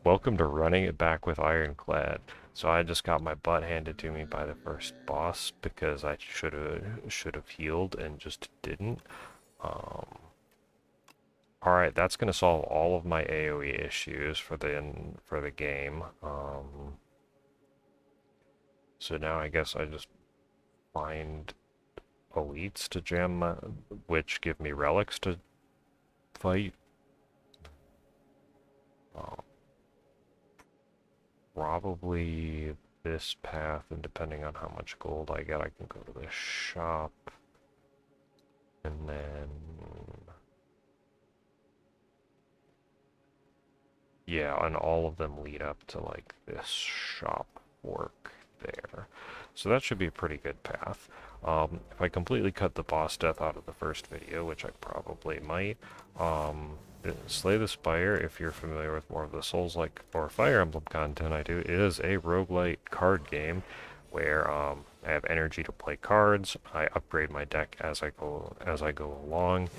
welcome to running it back with Ironclad. So I just got my butt handed to me by the first boss because I should have healed and just didn't. Um, all right, that's gonna solve all of my AoE issues for the game. So now I guess I just find elites to jam my, which give me relics to fight. Um, Probably this path, and depending on how much gold I get, I can go to the shop. And then... yeah, and all of them lead up to, like, this shop work there. So that should be a pretty good path. If I completely cut the boss death out of the first video, which I probably might, Slay the Spire, if you're familiar with more of the Souls-like or Fire Emblem content I do, is a roguelite card game where I have energy to play cards. I upgrade my deck as I go along,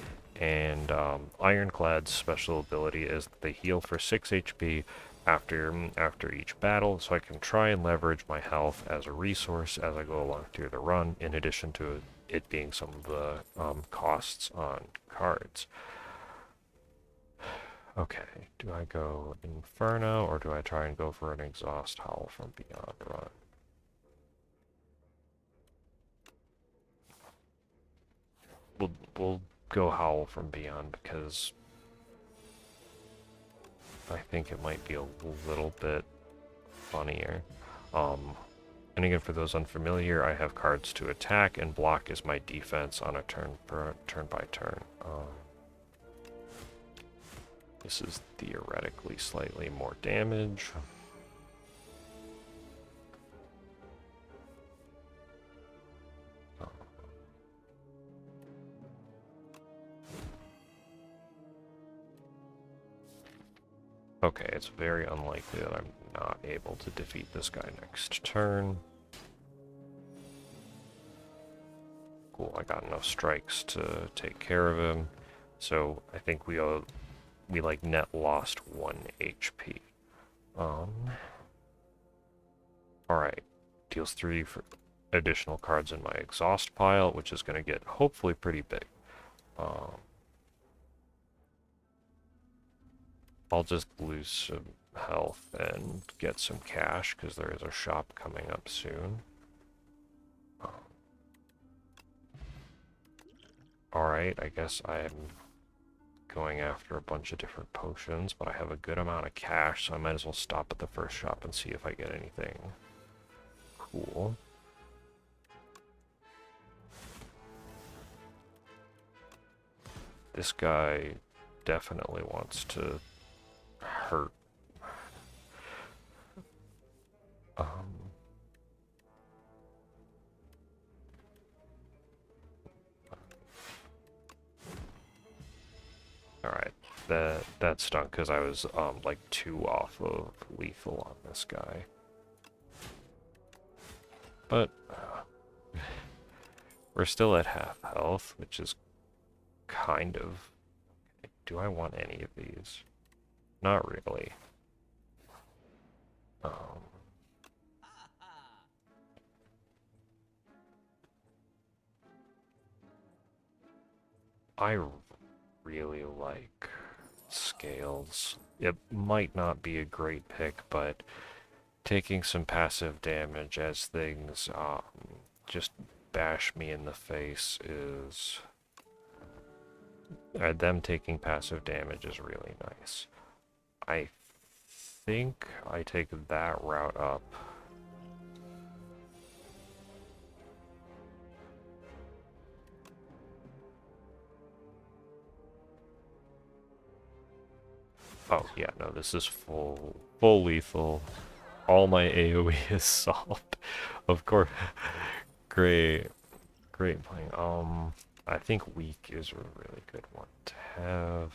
and Ironclad's special ability is that they heal for 6 HP after each battle, so I can try and leverage my health as a resource as I go along through the run, in addition to it being some of the costs on cards. Okay, do I go Inferno, or do I try and go for an Exhaust Howl from Beyond run? We'll go Howl from Beyond because I think it might be a little bit funnier. And again, for those unfamiliar, I have cards to attack, and block is my defense on a turn by turn. This is theoretically slightly more damage. Okay, it's very unlikely that I'm not able to defeat this guy next turn. Cool, I got enough strikes to take care of him. So I think we like net lost 1 HP. Alright, deals 3 for additional cards in my exhaust pile, which is going to get hopefully pretty big. I'll just lose some health and get some cash because there is a shop coming up soon. Alright, I guess I'm going after a bunch of different potions, but I have a good amount of cash, so I might as well stop at the first shop and see if I get anything cool. This guy definitely wants to hurt. Alright, that stunk because I was like 2 off of lethal on this guy. But we're still at half health, which is kind of... do I want any of these? Not really. I really like scales. It might not be a great pick, but taking some passive damage as things just bash me in the face is... them taking passive damage is really nice. I think I take that route up. Oh, yeah, no, this is full lethal. All my AoE is solved. Of course. Great playing. I think weak is a really good one to have.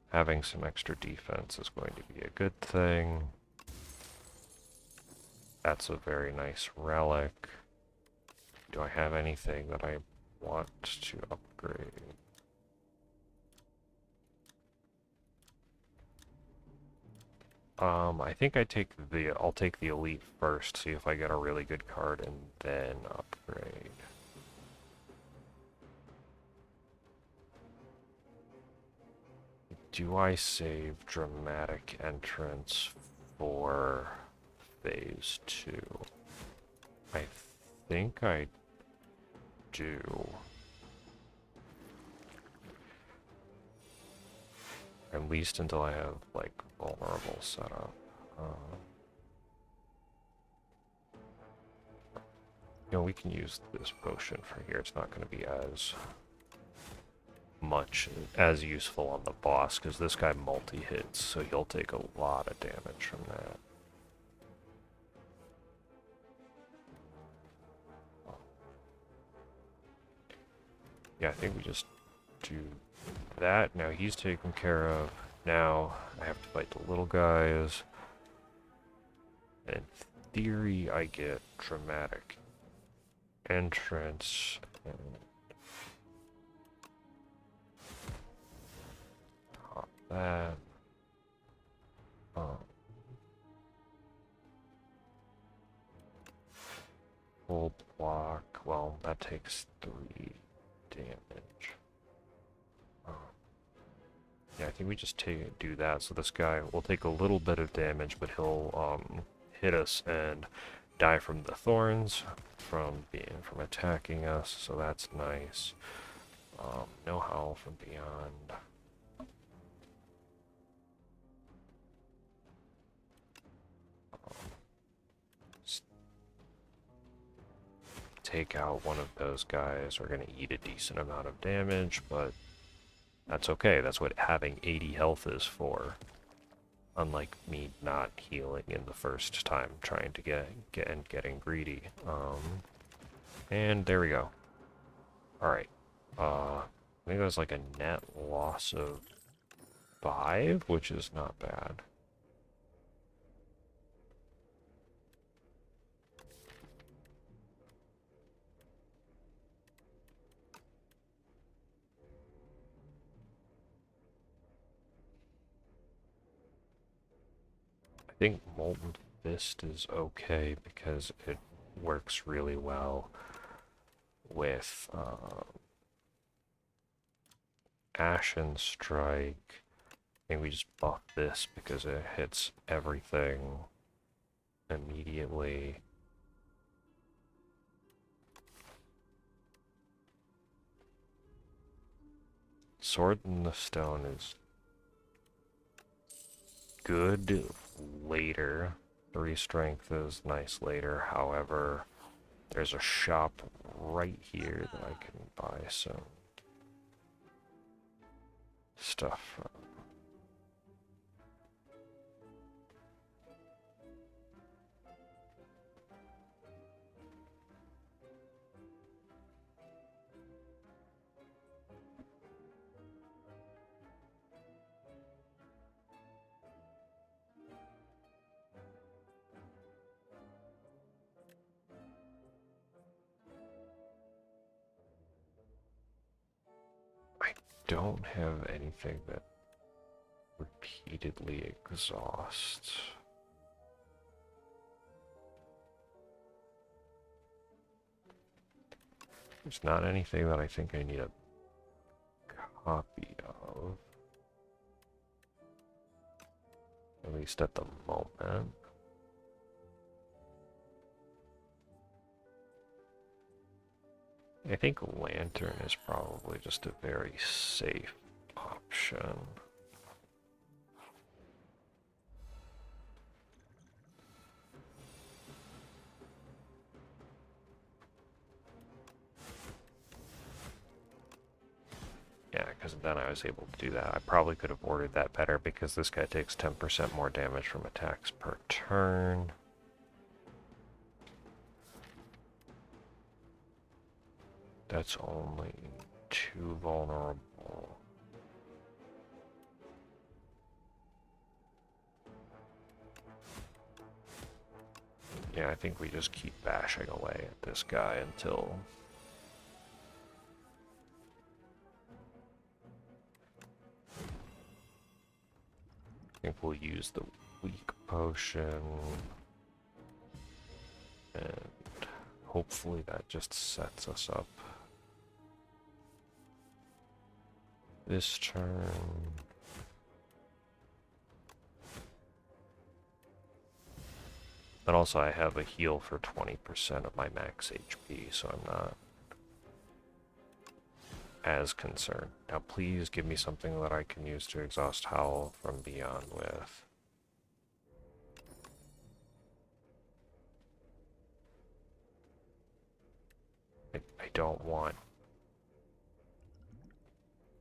Having some extra defense is going to be a good thing. That's a very nice relic. Do I have anything that I want to upgrade? I think I'll take the elite first, see if I get a really good card, and then upgrade. Do I save dramatic entrance for phase 2? I think I do. At least until I have, like, vulnerable setup. You know, we can use this potion for here. It's not going to be as useful on the boss, because this guy multi-hits, so he'll take a lot of damage from that. Yeah, I think we just do that. Now he's taken care of. Now I have to fight the little guys. And in theory, I get dramatic entrance. And pop that. Full block. Well, that takes 3 damage. Yeah, I think we just do that. So this guy will take a little bit of damage, but he'll hit us and die from the thorns, from attacking us. So that's nice. No Howl from beyond. Take out one of those guys. We're gonna eat a decent amount of damage, but that's okay. That's what having 80 health is for. Unlike me not healing in the first time, trying to getting greedy. And there we go. Alright. I think that was like a net loss of 5, which is not bad. I think Molten Fist is okay because it works really well with Ashen Strike. I think we just buff this because it hits everything immediately. Sword in the Stone is good later. 3 strength is nice later. However, there's a shop right here that I can buy some stuff from. Don't have anything that repeatedly exhausts. There's not anything that I think I need a copy of. At least at the moment. I think Lantern is probably just a very safe option. Yeah, because then I was able to do that. I probably could have ordered that better because this guy takes 10% more damage from attacks per turn. That's only 2 vulnerable. Yeah, I think we just keep bashing away at this guy until... I think we'll use the weak potion. And hopefully that just sets us up this turn. But also I have a heal for 20% of my max HP, so I'm not as concerned. Now please give me something that I can use to exhaust Howl from beyond with. I don't want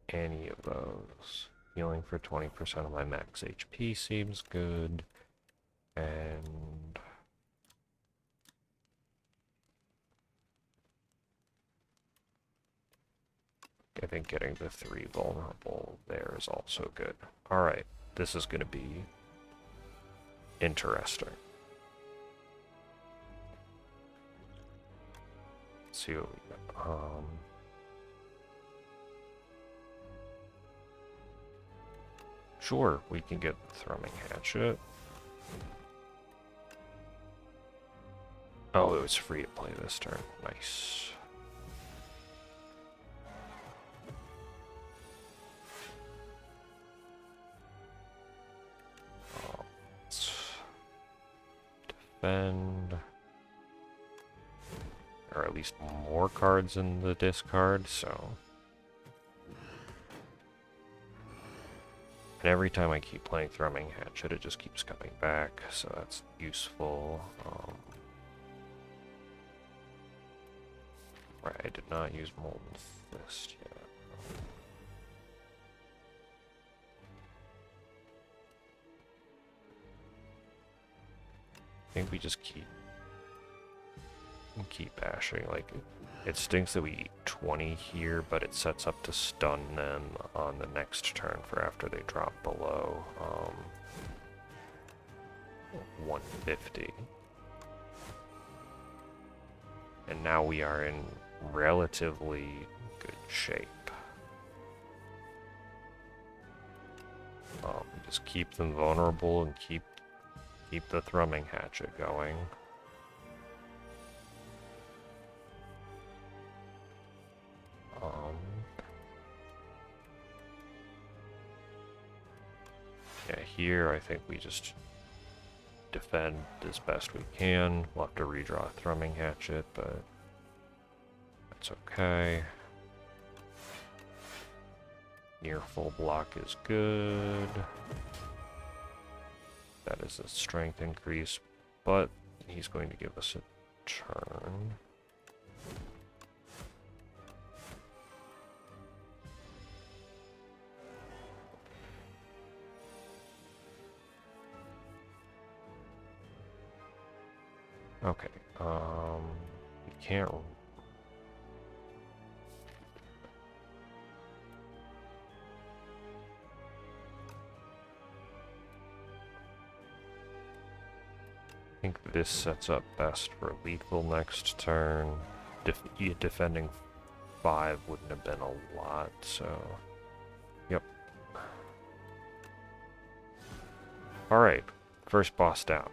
any of those. Healing for 20% of my max HP seems good. And I think getting the 3 vulnerable there is also good. Alright, this is going to be interesting. Let's see what we got. Sure, we can get the Thrumming Hatchet. Oh, it was free to play this turn. Nice. Let's defend. Or at least more cards in the discard, so. And every time I keep playing Thrumming Hatchet, it just keeps coming back, so that's useful. Right, I did not use Molten Fist yet. I think we just keep bashing. Like, it stinks that we eat 20 here, but it sets up to stun them on the next turn for after they drop below 150. And now we are in relatively good shape. Just keep them vulnerable and keep the Thrumming Hatchet going. Yeah, here I think we just defend as best we can. We'll have to redraw a Thrumming Hatchet, but that's okay. Near full block is good. That is a strength increase, but he's going to give us a turn. Okay, we can't. I think this sets up best for lethal next turn. Defending 5 wouldn't have been a lot, so. Yep. Alright, first boss down.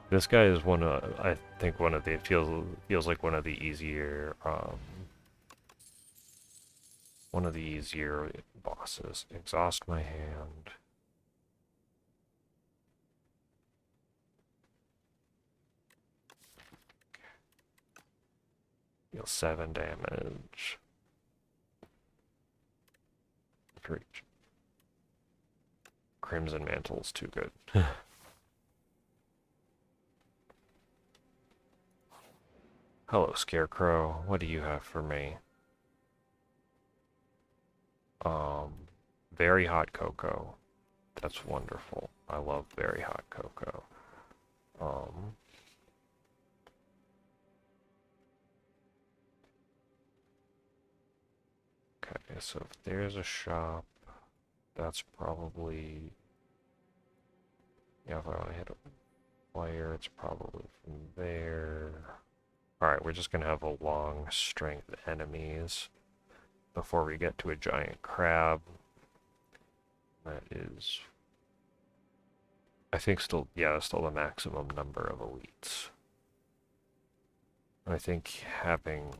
This guy is I think one of the, it feels like one of the easier bosses. Exhaust my hand. Deal 7 damage. Great. Crimson Mantle's too good. Hello, Scarecrow. What do you have for me? Very hot cocoa. That's wonderful. I love very hot cocoa. Okay, so if there's a shop, that's probably... Yeah, if I want to hit a player, it's probably from there. Alright, we're just gonna have a long strength enemies before we get to a giant crab. That is I think still, yeah, still the maximum number of elites. I think having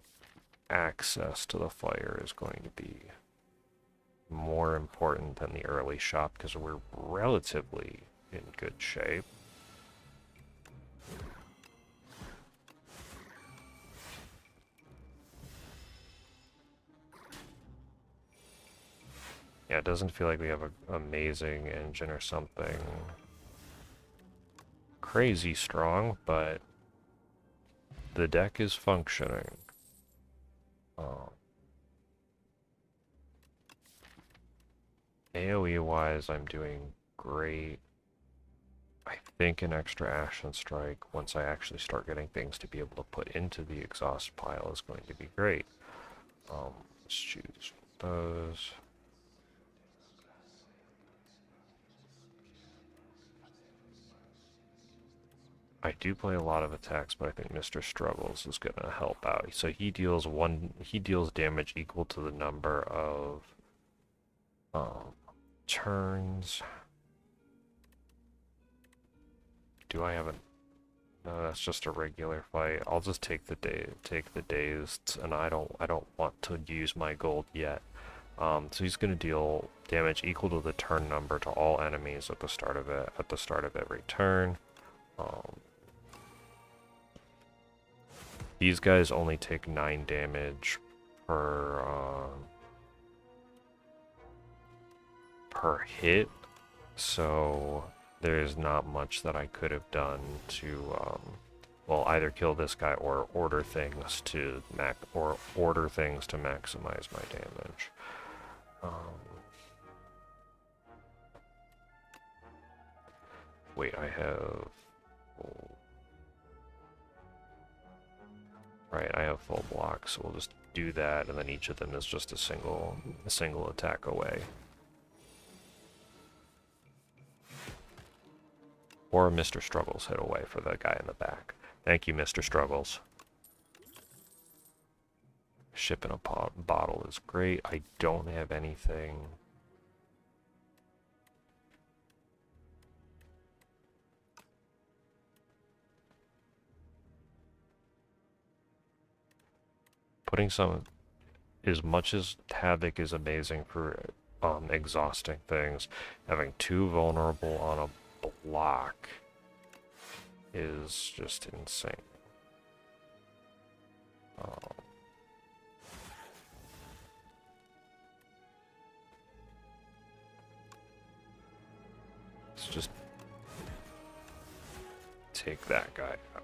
access to the fire is going to be more important than the early shop because we're relatively in good shape. Yeah, it doesn't feel like we have an amazing engine or something crazy strong, but the deck is functioning. AoE-wise, I'm doing great. I think an extra Ashen Strike, once I actually start getting things to be able to put into the exhaust pile, is going to be great. Let's choose those. I do play a lot of attacks, but I think Mr. Struggles is gonna help out. So he deals damage equal to the number of turns. Do I have a... No, that's just a regular fight. I'll just take the dazed, and I don't want to use my gold yet. So he's gonna deal damage equal to the turn number to all enemies at the start of every turn. These guys only take 9 damage per hit, so there's not much that I could have done to well, either kill this guy or order things to maximize my damage. Wait, I have... Right, I have full block, so we'll just do that, and then each of them is just a single attack away. Or Mr. Struggles hit away for the guy in the back. Thank you, Mr. Struggles. Ship in a bottle is great. I don't have anything. Putting some... As much as Havoc is amazing for exhausting things, having 2 vulnerable on a block is just insane. Let's just take that guy out.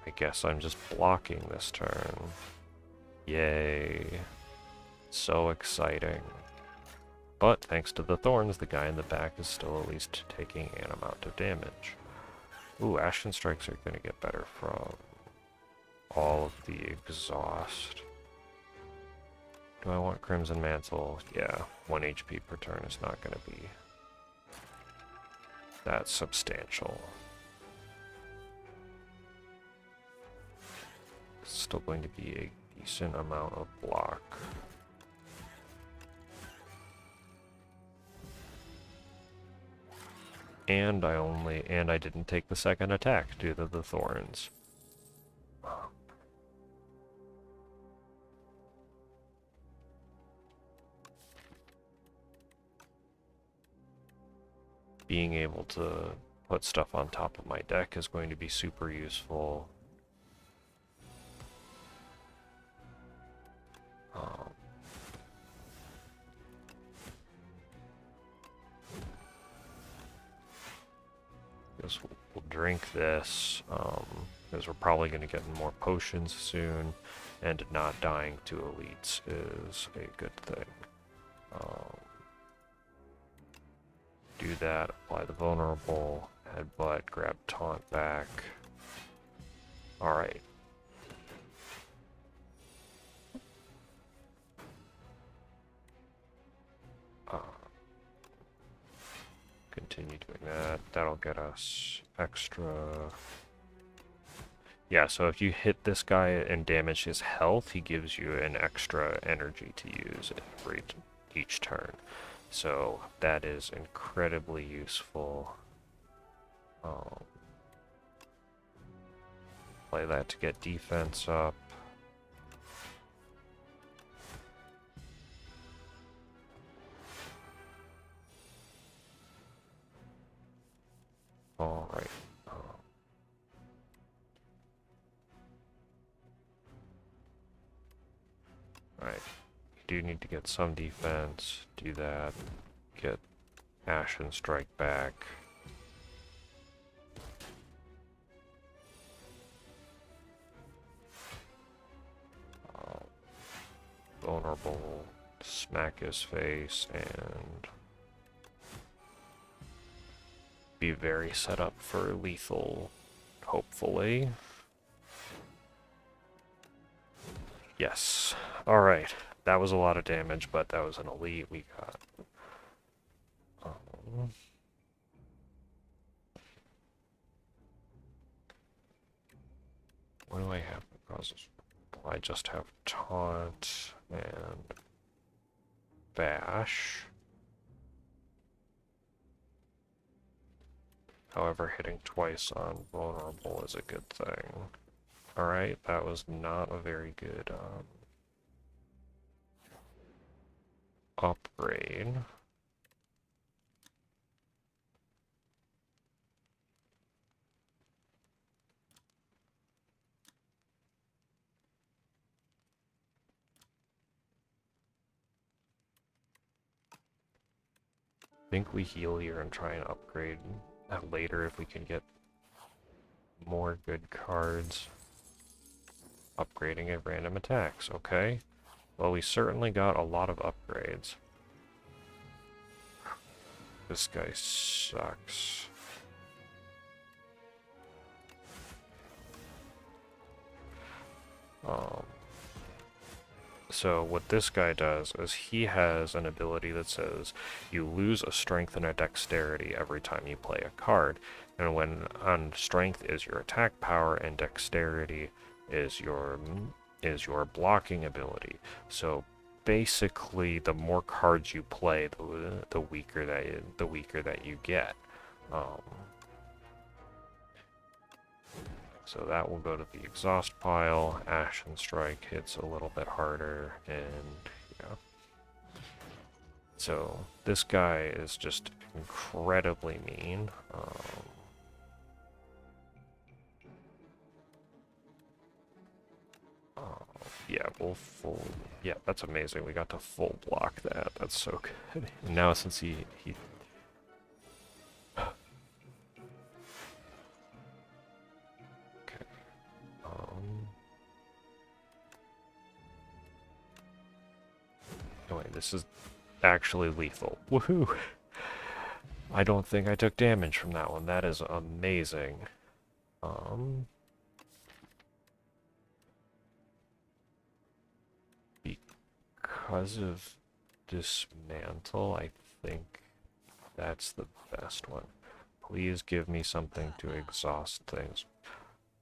I guess I'm just blocking this turn. Yay. So exciting. But thanks to the thorns, the guy in the back is still at least taking an amount of damage. Ooh, Ashen Strikes are going to get better from all of the exhaust. Do I want Crimson Mantle? Yeah, 1 HP per turn is not going to be that substantial. Still going to be a decent amount of block. And I didn't take the second attack due to the thorns. Being able to put stuff on top of my deck is going to be super useful. Guess we'll drink this, because we're probably going to get more potions soon, and not dying to elites is a good thing. Do that, apply the vulnerable, headbutt, grab taunt back. Alright. continue doing that. That'll get us extra. Yeah, so if you hit this guy and damage his health, he gives you an extra energy to use every each turn. So that is incredibly useful. Play that to get defense up. All right. Alright, you do need to get some defense, do that, get Ashen Strike back. Vulnerable, smack his face, and be very set up for lethal, hopefully. Yes. Alright. That was a lot of damage, but that was an elite we got. What do I have that causes? I just have taunt and bash. However, hitting twice on vulnerable is a good thing. Alright, that was not a very good upgrade. I think we heal here and try and upgrade that later if we can get more good cards. Upgrading at random attacks, okay. Well, we certainly got a lot of upgrades. This guy sucks. So what this guy does is he has an ability that says you lose a strength and a dexterity every time you play a card. And when on strength is your attack power and dexterity is your blocking ability. So basically the more cards you play, the weaker that you get. So that will go to the exhaust pile. Ashen Strike hits a little bit harder, and yeah. So this guy is just incredibly mean. Yeah, we'll full. Yeah, that's amazing. We got to full block that. That's so good. And now since he oh wait, this is actually lethal. Woohoo! I don't think I took damage from that one. That is amazing. Because of dismantle, I think that's the best one. Please give me something to exhaust things.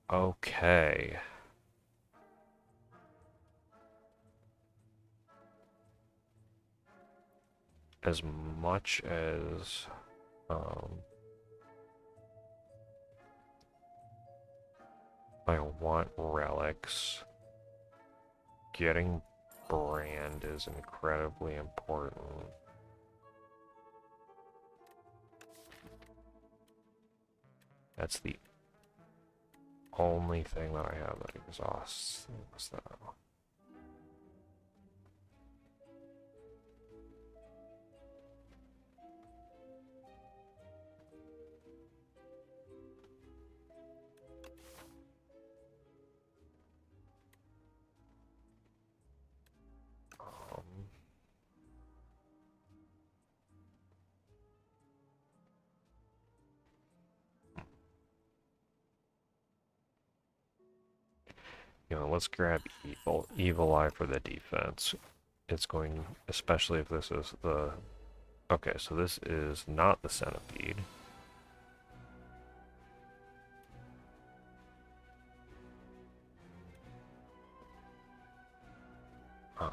Okay. As much as I want relics, getting brand is incredibly important. That's the only thing that I have that exhausts things though. You know, let's grab Evil Eye for the defense. It's going, especially if this is the Okay, so this is not the centipede. Um,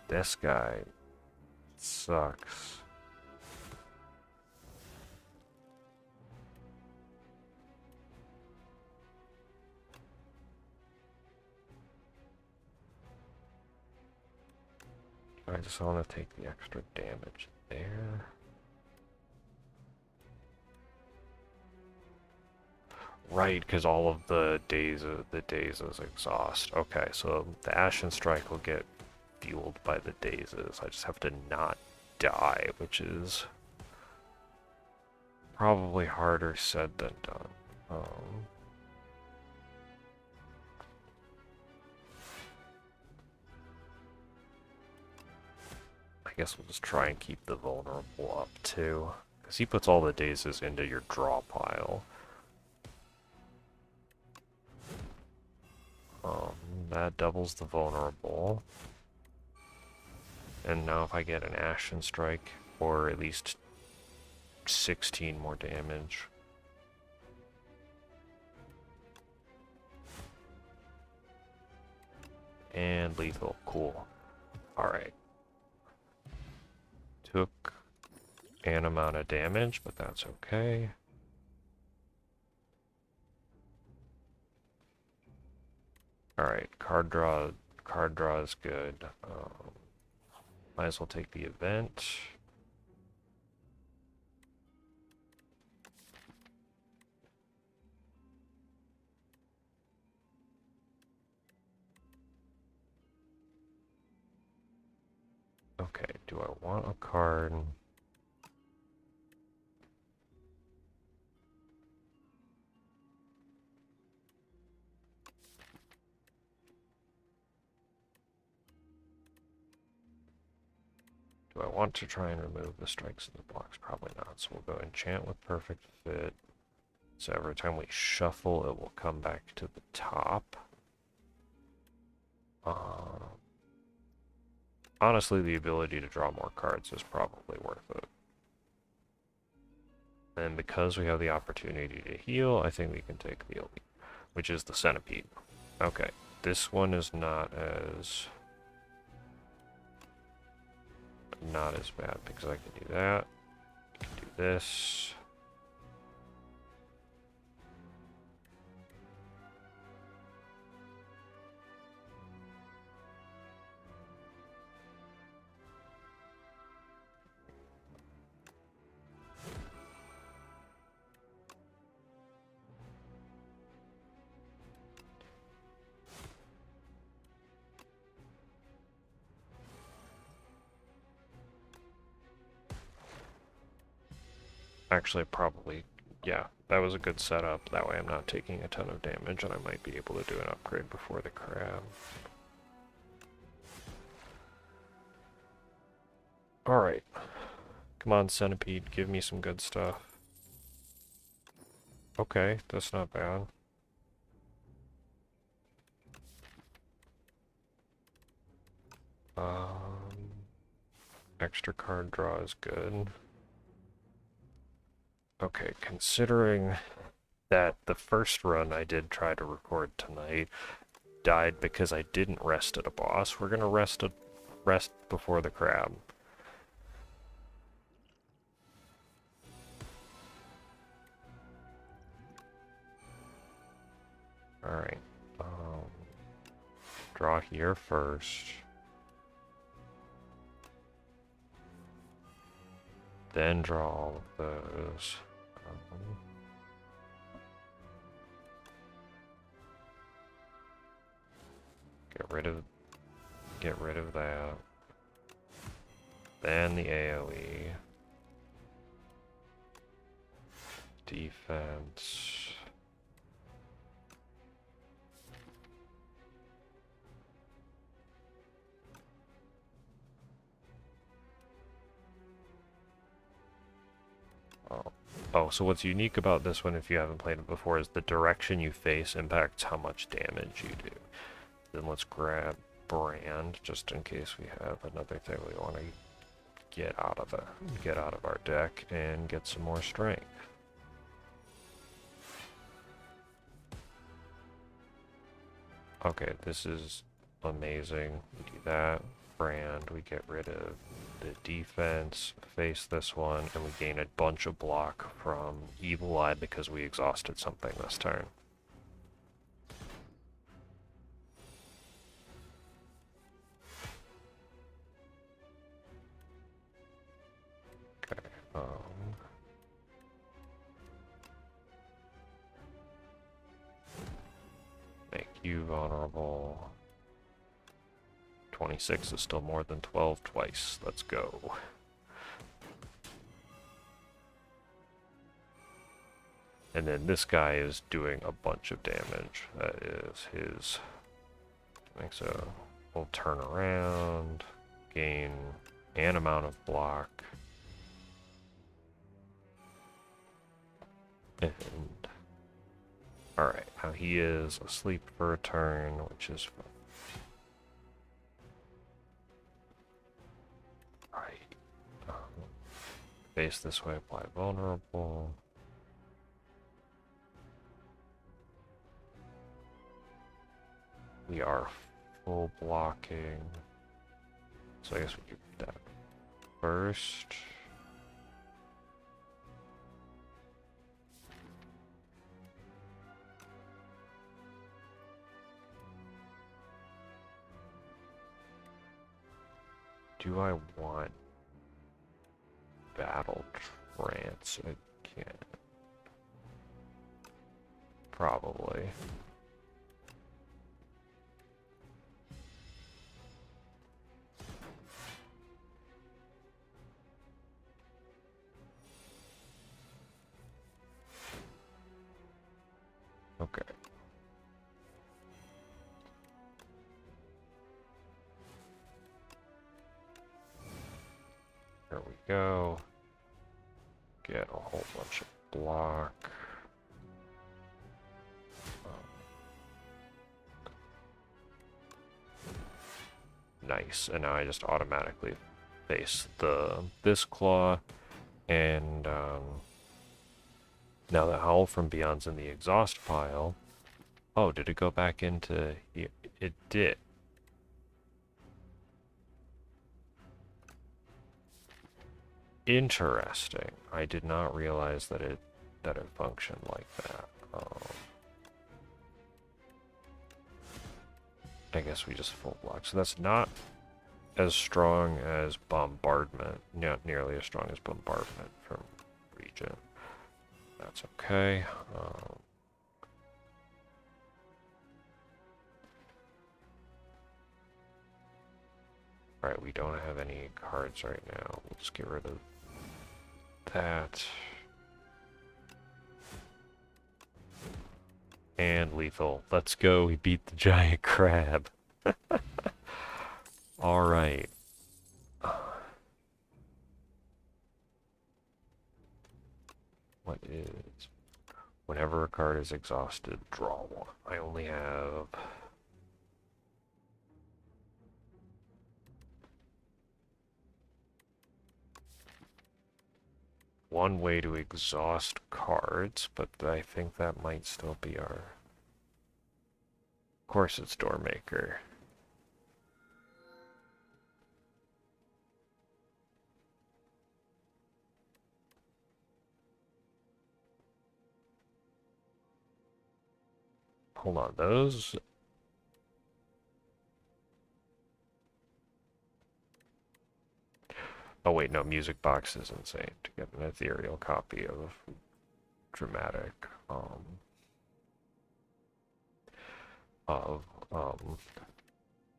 this guy sucks. I just want to take the extra damage there. Right, because all of the days is exhaust. Okay, so the Ashen Strike will get fueled by the dazes. I just have to not die, which is probably harder said than done. I guess we'll just try and keep the vulnerable up too, because he puts all the dazes into your draw pile. That doubles the vulnerable. And now if I get an Ashen Strike, or at least 16 more damage. And lethal, cool. Alright. Took an amount of damage, but that's okay. Alright, card draw is good. Might as well take the event. Okay, do I want a card? Do I want to try and remove the strikes in the box? Probably not. So we'll go enchant with perfect fit. So every time we shuffle, it will come back to the top. Honestly, the ability to draw more cards is probably worth it. And because we have the opportunity to heal, I think we can take the elite, which is the centipede. Okay, this one is not as bad because I can do that. I can do this. Actually, probably, yeah, that was a good setup. That way I'm not taking a ton of damage, and I might be able to do an upgrade before the crab. Alright. Come on, Centipede, give me some good stuff. Okay, that's not bad. Extra card draw is good. Okay, considering that the first run I did try to record tonight died because I didn't rest at a boss, we're gonna rest before the crab. Alright, draw here first. Then draw all of those. Get rid of that. Then the AoE. Defense. Oh, Oh, so what's unique about this one, if you haven't played it before, is the direction you face impacts how much damage you do. Then let's grab brand, just in case we have another thing we want to get out of our deck and get some more strength. Okay, this is amazing. We do that. Brand, we get rid of the defense, face this one, and we gain a bunch of block from Evil Eye because we exhausted something this turn. Okay, make you vulnerable. 26 is still more than 12 twice. Let's go. And then this guy is doing a bunch of damage. That is his... So we'll turn around, gain an amount of block. And... Alright, now he is asleep for a turn, which is fun. Face this way, apply vulnerable. We are full blocking. So I guess we do that first. Do I want battle trance again? Probably. Okay. There we go. Get a whole bunch of block. Nice, and now I just automatically face this claw, and now the Howl from Beyond's in the exhaust pile. Oh, did it go back into here? It did. Interesting. I did not realize that it functioned like that. I guess we just full block. So that's not as strong as bombardment. Not nearly as strong as bombardment from Region. That's okay. Alright, we don't have any cards right now. We'll just get rid of that. And lethal. Let's go. We beat the giant crab. Alright. What is... Whenever a card is exhausted, draw one. I only have... one way to exhaust cards, but I think that might still be our... Of course it's Doormaker. Hold on, those... Oh wait, no, Music Box is insane to get an ethereal copy of Dramatic,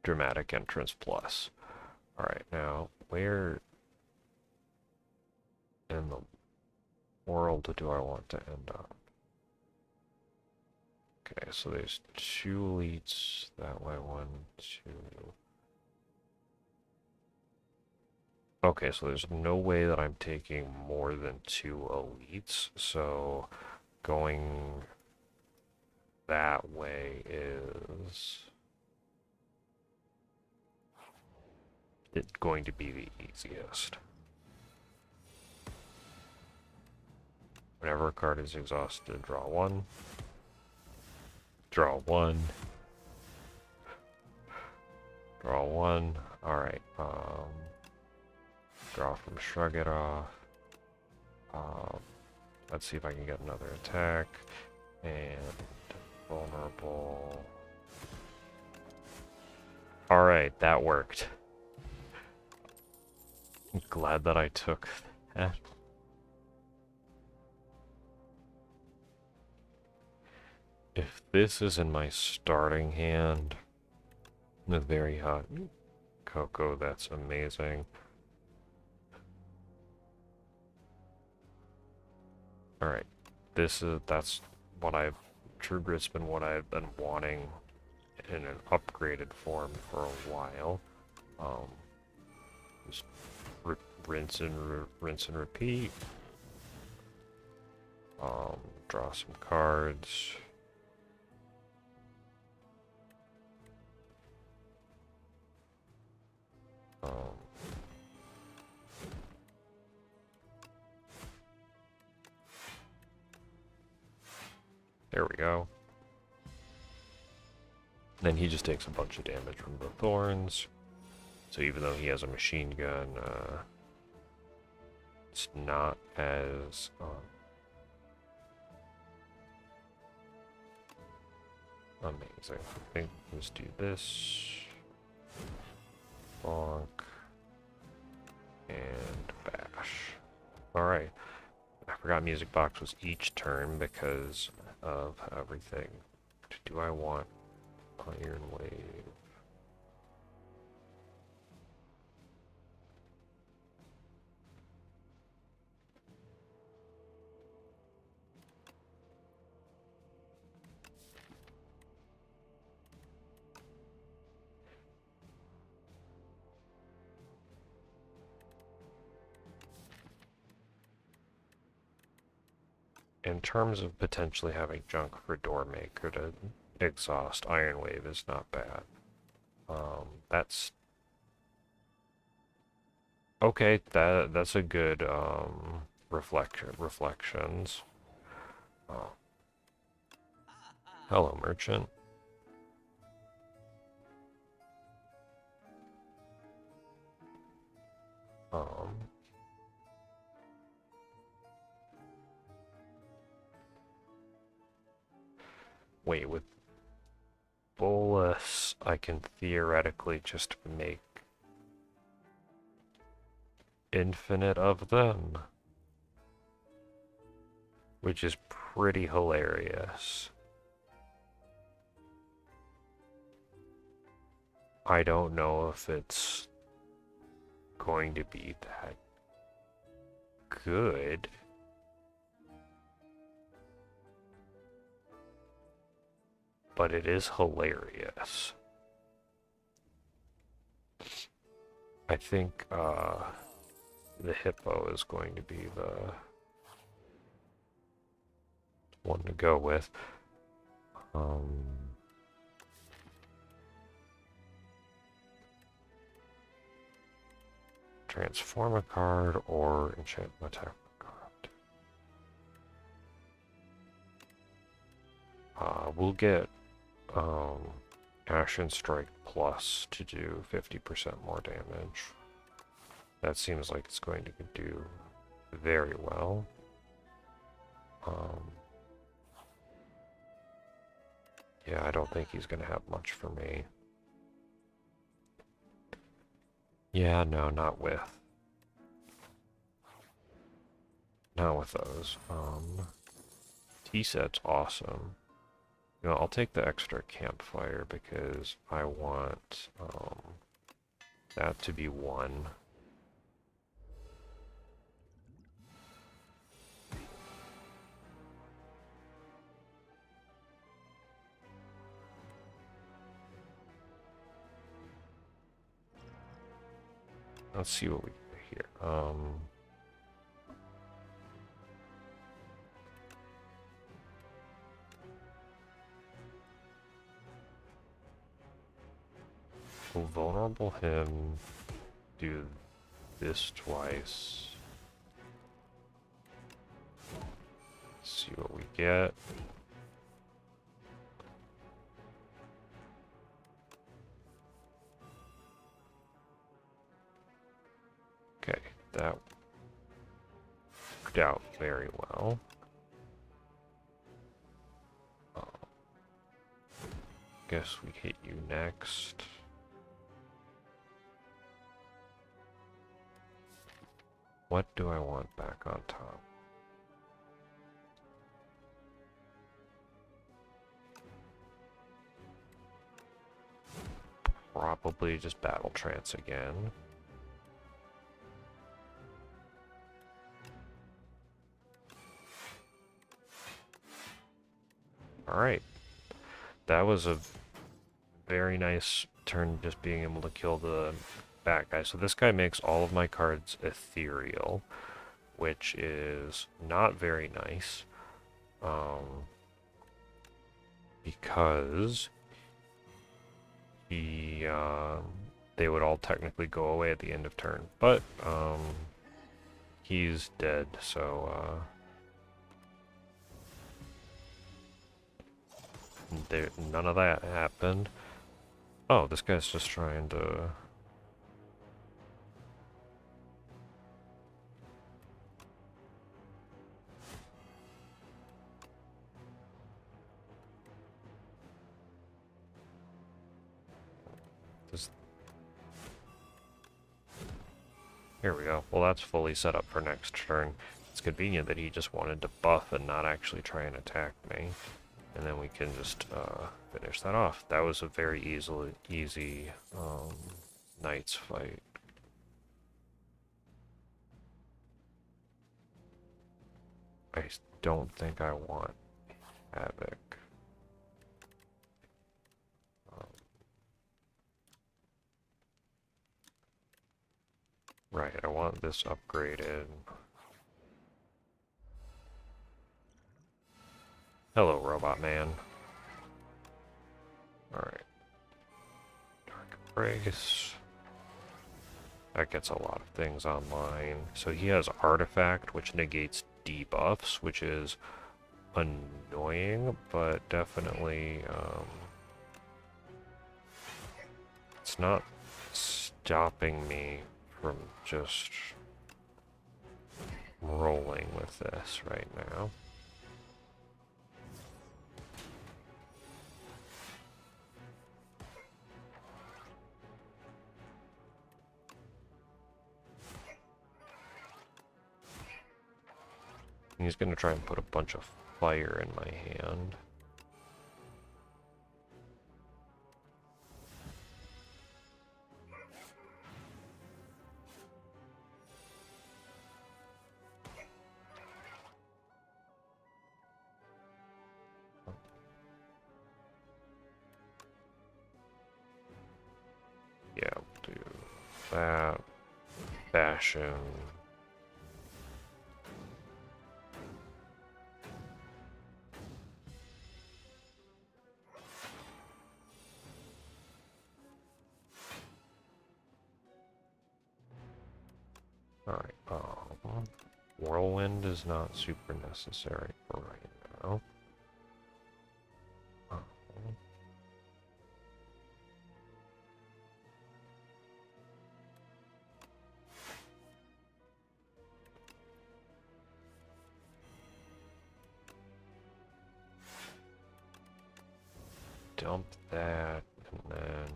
Dramatic Entrance Plus. Alright, now, where in the world do I want to end up? Okay, so there's 2 elites that way, 1, 2... Okay, so there's no way that I'm taking more than 2 elites, so going that way is going to be the easiest. Whenever a card is exhausted, draw 1. Draw 1. Draw 1. Alright, draw from Shrug It Off. Let's see if I can get another attack. And vulnerable. Alright, that worked. I'm glad that I took that. If this is in my starting hand, the very hot cocoa, that's amazing. Alright, that's what True Grit's been what I've been wanting in an upgraded form for a while. Just rinse and repeat. Draw some cards. There we go. Then he just takes a bunch of damage from the thorns. So even though he has a machine gun, it's not as amazing. I think let's do this. Bonk. And bash. Alright. I forgot Music Box was each turn because of everything. Do I want Iron Wave? In terms of potentially having junk for Doormaker to exhaust, Iron Wave is not bad. That's okay. That's a good reflections. Hello, merchant. Wait, with Bolus, I can theoretically just make infinite of them, which is pretty hilarious. I don't know if it's going to be that good. But it is hilarious. I think the hippo is going to be the one to go with. Transform a card or enchant an attack card. We'll get Ashen Strike Plus to do 50% more damage. That seems like it's going to do very well. Yeah, I don't think he's going to have much for me. Yeah, no, not with those. T-set's awesome. You know, I'll take the extra campfire because I want that to be 1. Let's see what we get Will vulnerable him do this twice? See what we get. Okay, that worked out very well. Guess we hit you next. What do I want back on top? Probably just battle trance again. Alright. That was a very nice turn, just being able to kill the bat guy. So this guy makes all of my cards ethereal, which is not very nice. Because they would all technically go away at the end of turn. But he's dead, so none of that happened. Oh, this guy's just trying to... Here we go. Well, that's fully set up for next turn. It's convenient that he just wanted to buff and not actually try and attack me. And then we can just finish that off. That was a very easy Knights fight. I don't think I want Havoc. Right, I want this upgraded. Hello, Robot Man. Alright. Dark Embrace. That gets a lot of things online. So he has Artifact, which negates debuffs, which is annoying, but definitely, it's not stopping me from just rolling with this right now. He's gonna try and put a bunch of fire in my hand. Yeah, we'll do that. Fashion. Alright, Whirlwind is not super necessary for right now. Dump that, and then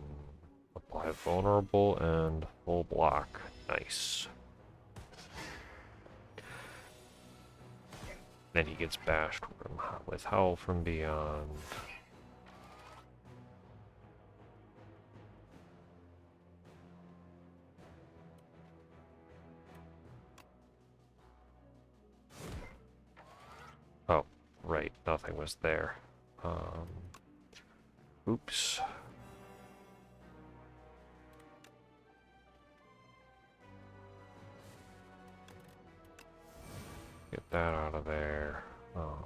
apply vulnerable and full block. Nice. Then he gets bashed with Howl from Beyond. Oh, right, nothing was there. Oops. Get that out of there. Oh.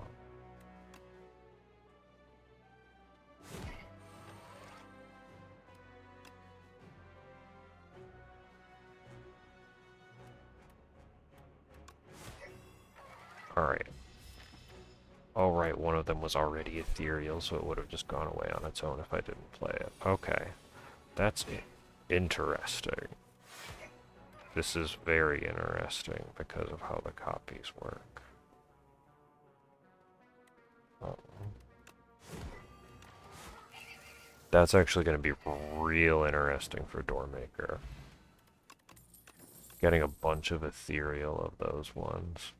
Alright. Alright, one of them was already ethereal, so it would have just gone away on its own if I didn't play it. Okay. That's interesting. This is very interesting because of how the copies work. That's actually going to be real interesting for Doormaker. Getting a bunch of ethereal of those ones.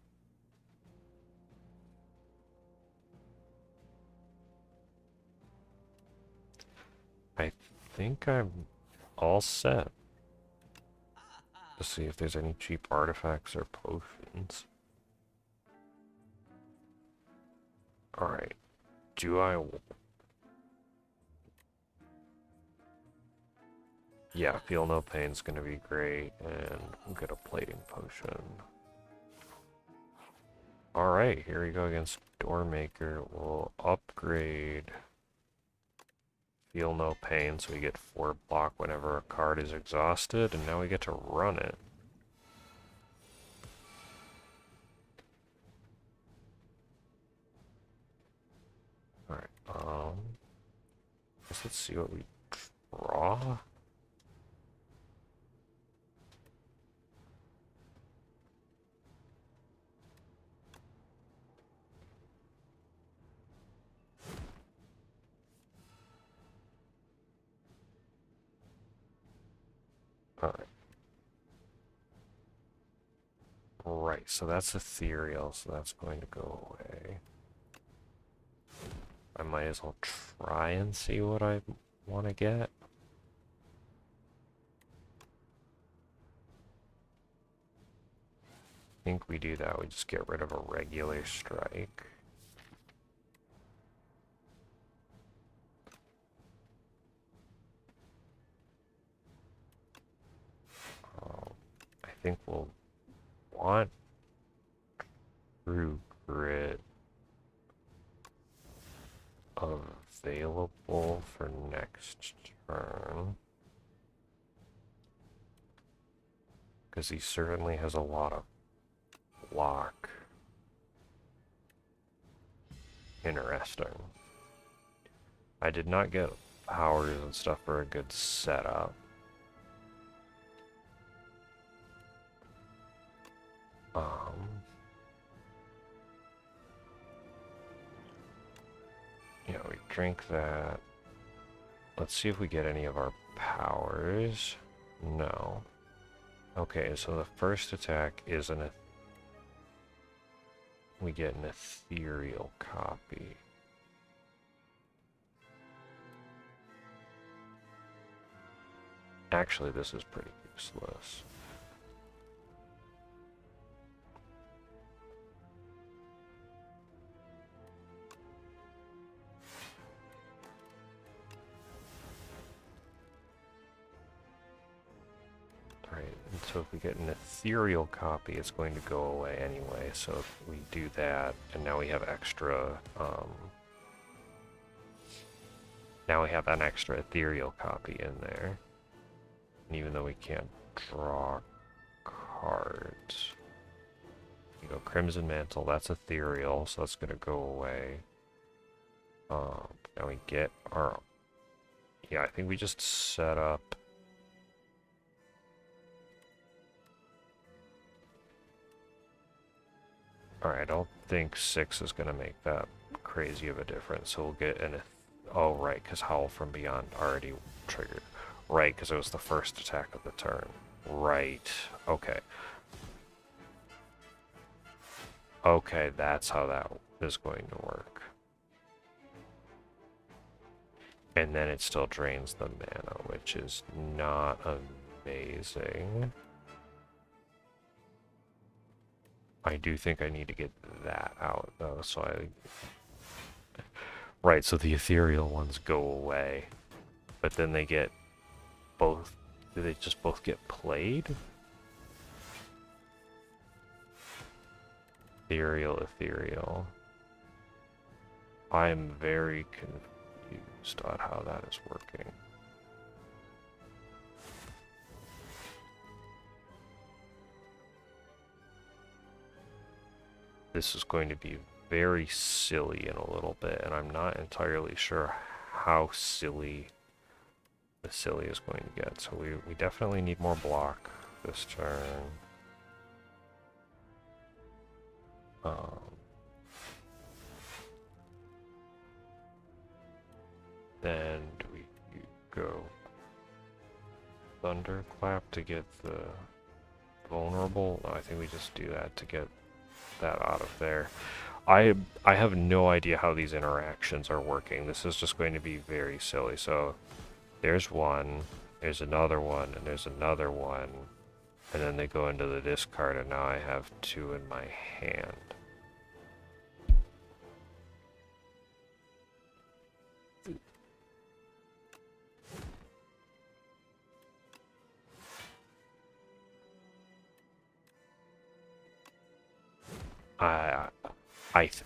I think I'm all set. To see if there's any cheap artifacts or potions. Alright. Do I... Yeah, feel no pain's gonna be great, and we'll get a plating potion. Alright, here we go against Doormaker. We'll upgrade Feel No Pain, so we get 4 block whenever a card is exhausted, and now we get to run it. Alright, let's see what we draw. Alright. Right, so that's ethereal, so that's going to go away. I might as well try and see what I want to get. I think we do that, we just get rid of a regular strike. I think we'll want True Grit available for next turn. Because he certainly has a lot of block. Interesting. I did not get powers and stuff for a good setup. Yeah, we drink that. Let's see if we get any of our powers. No. Okay, so the first attack is we get an ethereal copy. Actually, this is pretty useless. So if we get an ethereal copy, it's going to go away anyway. So if we do that, and now we have extra, now we have an extra ethereal copy in there. And even though we can't draw cards, you go Crimson Mantle, that's ethereal, so that's going to go away. Now we get our, yeah, I think we just set up. Alright, I don't think 6 is going to make that crazy of a difference, so we'll get an... Oh, right, because Howl from Beyond already triggered. Right, because it was the first attack of the turn. Right, okay. Okay, that's how that is going to work. And then it still drains the mana, which is not amazing. I do think I need to get that out, though, so I... Right, so the ethereal ones go away, but then they get both... Do they just both get played? Ethereal. I'm very confused on how that is working. This is going to be very silly in a little bit, and I'm not entirely sure how silly the silly is going to get. So we definitely need more block this turn. Then we go Thunderclap to get the vulnerable. No, I think we just do that to get that out of there. I have no idea how these interactions are working. This is just going to be very silly. So there's one, there's another one, and there's another one, and then they go into the discard, and now I have 2 in my hand.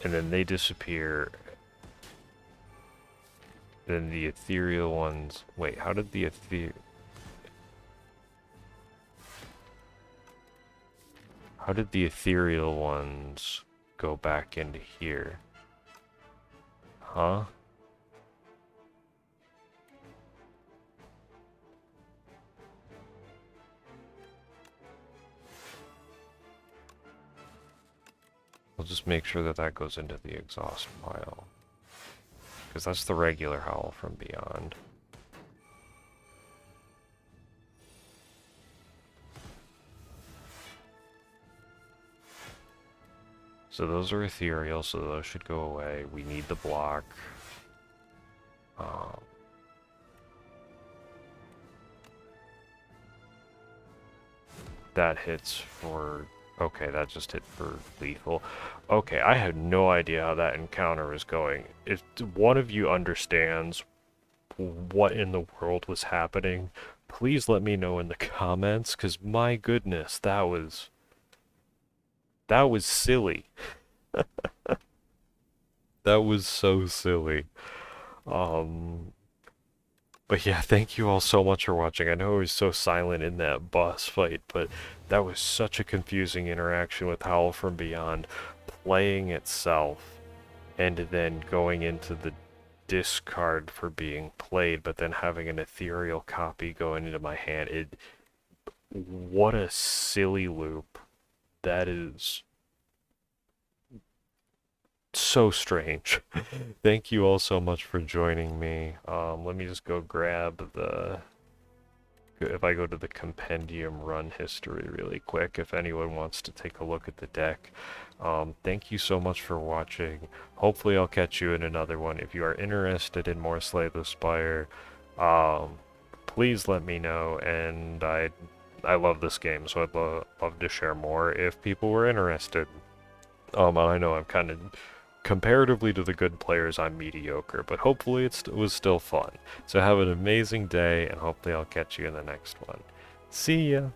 And then they disappear. Then the ethereal ones. Wait, how did the ethereal ones go back into here? Huh? We'll just make sure that that goes into the exhaust pile. Because that's the regular Howl from Beyond. So those are ethereal, so those should go away. We need the block. That hits for... Okay, that just hit for lethal. Okay, I had no idea how that encounter was going. If one of you understands what in the world was happening, please let me know in the comments, because my goodness, that was silly. That was so silly. But yeah, thank you all so much for watching. I know it was so silent in that boss fight, but that was such a confusing interaction with Howl from Beyond playing itself and then going into the discard for being played, but then having an ethereal copy going into my hand. What a silly loop. That is so strange. Thank you all so much for joining me. Let me just go grab the... If I go to the compendium run history really quick, if anyone wants to take a look at the deck. Thank you so much for watching. Hopefully I'll catch you in another one. If you are interested in more Slay the Spire, please let me know, and I love this game, so I'd love to share more if people were interested. I know I'm kind of... Comparatively to the good players, I'm mediocre, but hopefully it was still fun. So have an amazing day, and hopefully I'll catch you in the next one. See ya!